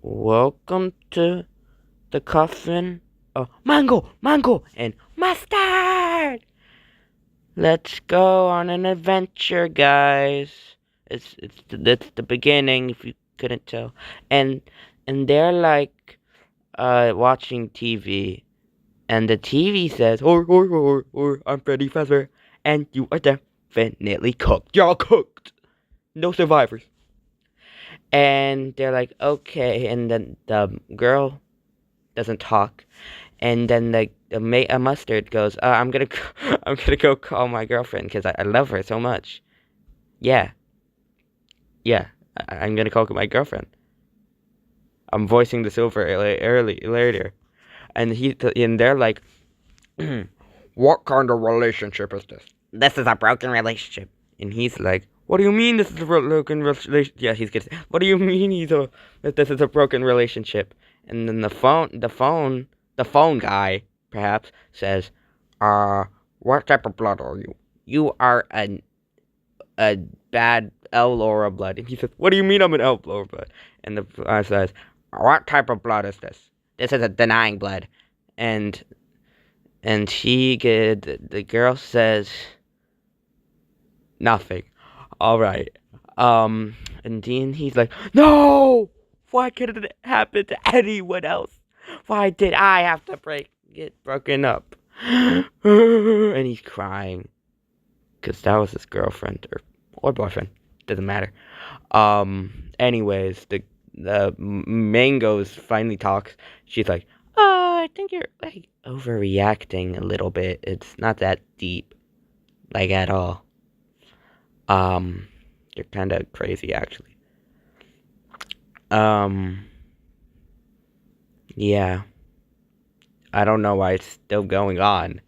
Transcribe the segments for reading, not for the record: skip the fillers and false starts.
Welcome to the Coffin. Oh, mango, and mustard. Let's go on an adventure, guys. That's the beginning, if you couldn't tell. And they're like watching TV, and the TV says, or I'm Freddy Fazbear, and you are definitely cooked. Y'all cooked. No survivors. And they're like, okay, and then the girl doesn't talk. And then a mustard goes, I'm gonna I'm gonna go call my girlfriend because I love her so much. Yeah, yeah, I'm gonna call my girlfriend. I'm voicing the silver early later, and they're like, what kind of relationship is this? This is a broken relationship. And he's like, what do you mean this is a broken relationship? Yeah, he's good. What do you mean that this is a broken relationship? And then the phone guy, perhaps, says, what type of blood are you? You are a bad L-Laura blood. And he says, what do you mean I'm an L-Laura blood? And the guy says, what type of blood is this? This is a denying blood. And the girl says nothing. All right. And then he's like, no! Why couldn't it happen to anyone else? Why did I have to get broken up? And he's crying. Because that was his girlfriend or boyfriend. Doesn't matter. Anyways, the Mangoes finally talks. She's like, I think you're, like, overreacting a little bit. It's not that deep. Like, at all. You're kind of crazy, actually. Yeah. I don't know why it's still going on.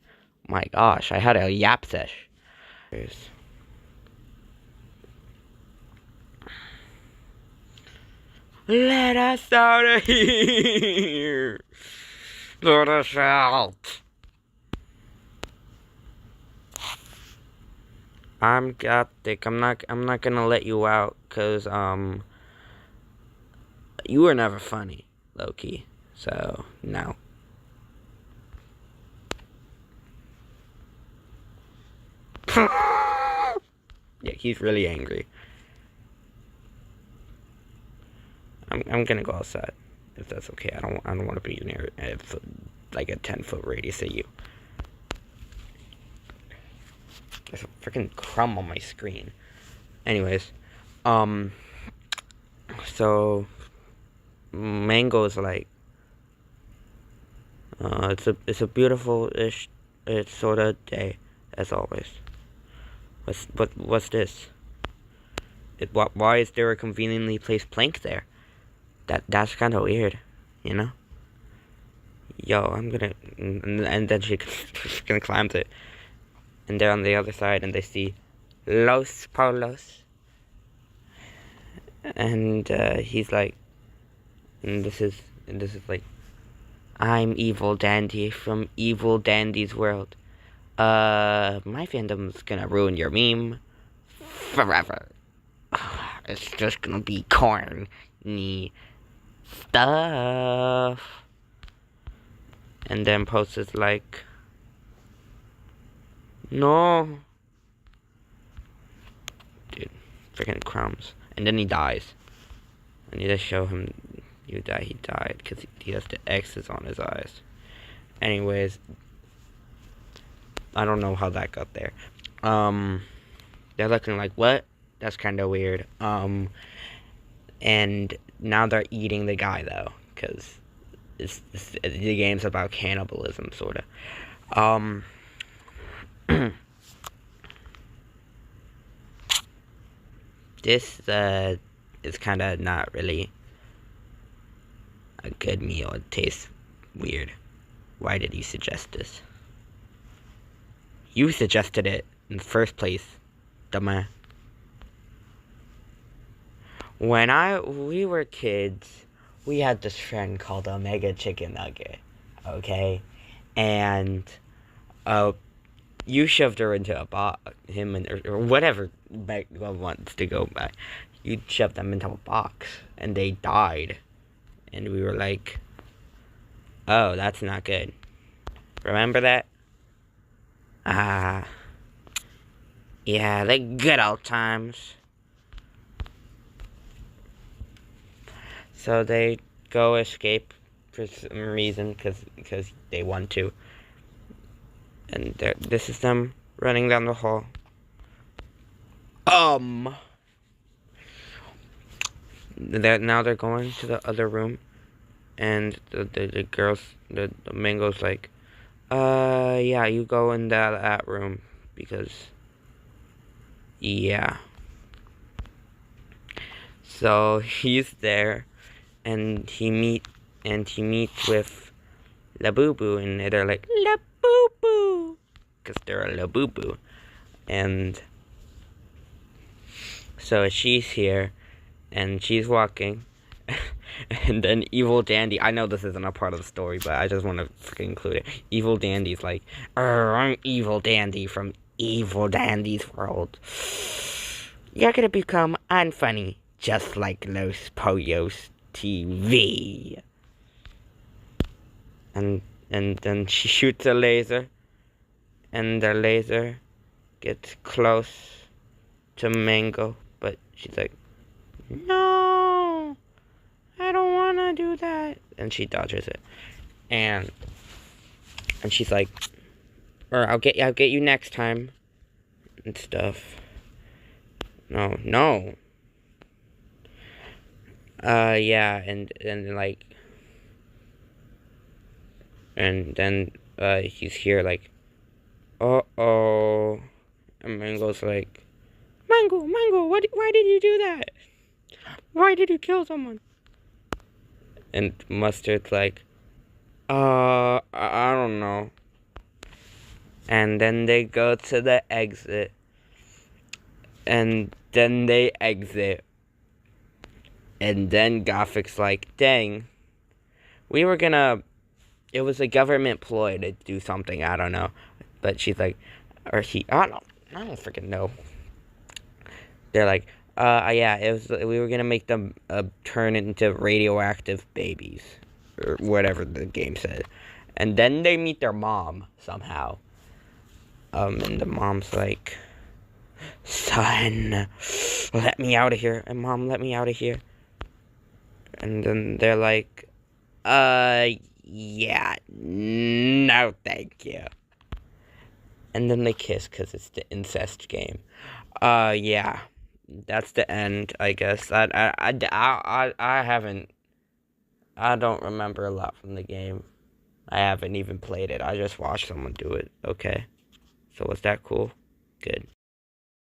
My gosh, I had a yap sesh. Let us out of here! Let us out! I'm Gothic. I'm not gonna let you out, cause you were never funny, Loki. So no. Yeah, he's really angry. I'm gonna go outside, if that's okay. I don't want to be near like a 10-foot radius of you. There's a freaking crumb on my screen. Anyways, so Mango is like, it's a beautiful-ish, it's sort of day as always. What's this? Why is there a conveniently placed plank there? That's kind of weird, you know. Yo, I'm gonna, and then she's gonna climb it, and they're on the other side, and they see Los Polos, and he's like, and this is like, I'm Evil Dandy from Evil Dandy's world. My fandom's gonna ruin your meme forever. It's just gonna be corny stuff. And then Post is like, no. Dude, freaking crumbs. And then he dies. I need to show him he died, because he has the X's on his eyes. Anyways, I don't know how that got there. They're looking like, what? That's kind of weird. And now they're eating the guy, though, because the game's about cannibalism, sort of. This is kind of not really a good meal. It tastes weird. Why did you suggest this? You suggested it in the first place, dumbass. When we were kids, we had this friend called Omega Chicken Nugget, okay? And you shoved her into a box, or whatever wants to go back. You shoved them into a box, and they died. And we were like, oh, that's not good. Remember that? Ah. Yeah, the good old times. So they go escape for some reason, because they want to. And this is them running down the hall. Now they're going to the other room, and the girls, the mango's like, yeah, you go in that room, because, yeah. So he's there, and he meets with Labubu, and they're like, Labubu, because they're a Labubu. And so she's here, and she's walking, and then Evil Dandy, I know this isn't a part of the story, but I just want to freaking include it. Evil Dandy's like, I'm Evil Dandy from Evil Dandy's world. You're gonna become unfunny, just like Los Pollos TV. And then she shoots a laser, and the laser gets close to Mango, but she's like, no, I don't want to do that. And she dodges it. And she's like, or I'll get you next time. And stuff. No. Yeah, and like, and then he's here like, uh-oh. And Mango's like, Mango, why did you do that? Why did you kill someone? And Mustard's like, I don't know. And then they go to the exit. And then they exit. And then Gothic's like, dang. We were gonna... It was a government ploy to do something, I don't know. But she's like... Or he... I don't freaking know. They're like, yeah, it was... We were gonna make them turn into radioactive babies. Or whatever the game said. And then they meet their mom, somehow. And the mom's like... Son, let me out of here. And Mom, let me out of here. And then they're like, yeah, no thank you. And then they kiss, because it's the incest game. Yeah, that's the end, I guess. I haven't, I don't remember a lot from the game. I haven't even played it. I just watched someone do it. Okay. So was that cool? Good.